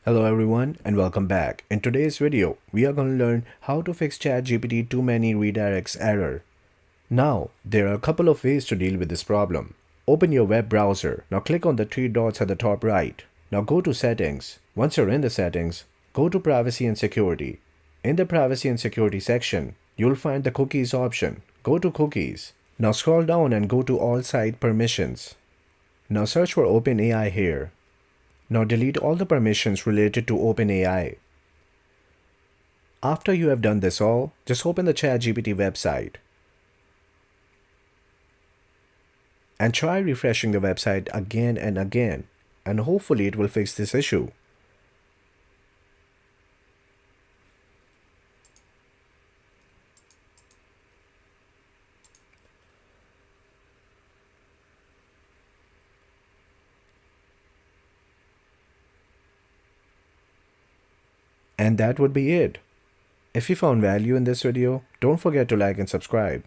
Hello everyone and welcome back. In today's video, we are going to learn how to fix ChatGPT too many redirects error. Now, there are a couple of ways to deal with this problem. Open your web browser. Now click on the three dots at the top right. Now go to settings. Once you're in the settings, go to privacy and security. In the privacy and security section, you'll find the cookies option. Go to cookies. Now scroll down and go to all site permissions. Now search for OpenAI here. Now delete all the permissions related to OpenAI. After you have done this all, just open the ChatGPT website and try refreshing the website again and again, and hopefully it will fix this issue. And that would be it. If you found value in this video, don't forget to like and subscribe.